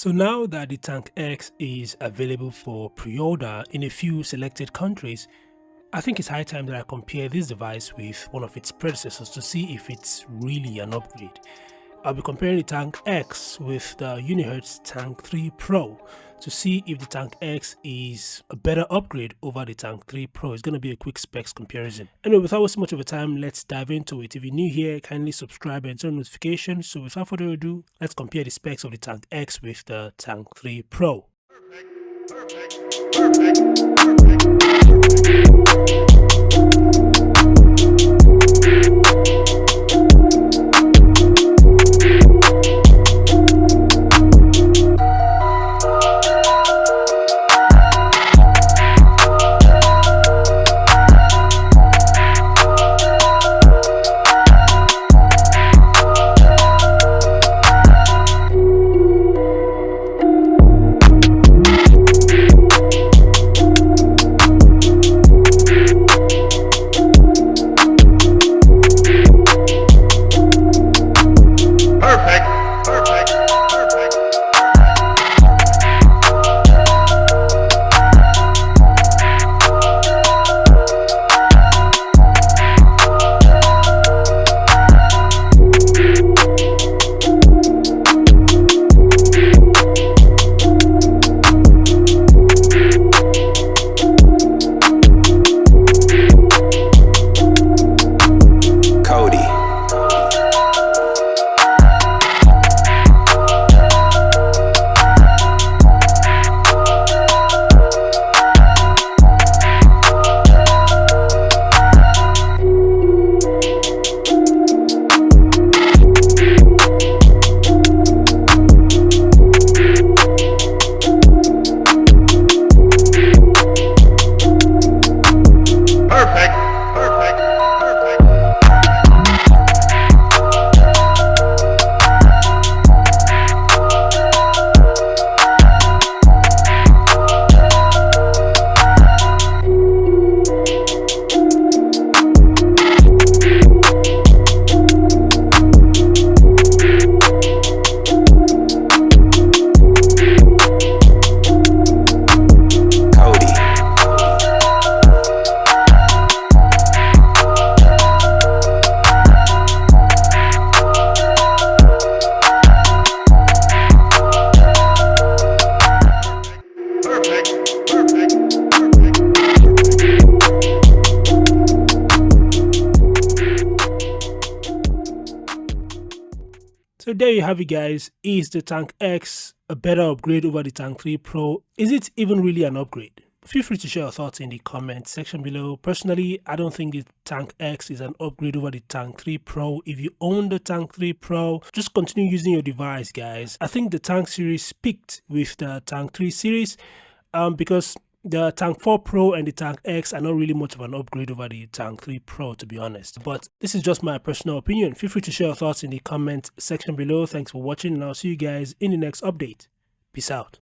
So now that the Tank X is available for pre-order in a few selected countries, I think it's high time that I compare this device with one of its predecessors to see if it's really an upgrade. I'll be comparing the Tank X with the Unihertz Tank 3 Pro to see if the Tank X is a better upgrade over the Tank 3 Pro. It's going to be a quick specs comparison. Anyway, without wasting much of a time, let's dive into it. If you're new here, kindly subscribe and turn on notifications. So without further ado, let's compare the specs of the Tank X with the Tank 3 Pro. So there you have it, guys. Is the Tank X a better upgrade over the Tank 3 Pro? Is it even really an upgrade? Feel free to share your thoughts in the comment section below. Personally, I don't think the Tank X is an upgrade over the Tank 3 Pro. If you own the Tank 3 Pro, just continue using your device, guys. I think the Tank series peaked with the Tank 3 series because the Tank 4 Pro and the Tank X are not really much of an upgrade over the Tank 3 Pro, to be honest. But this is just my personal opinion. Feel free to share your thoughts in the comment section below. Thanks for watching, and I'll see you guys in the next update. Peace out.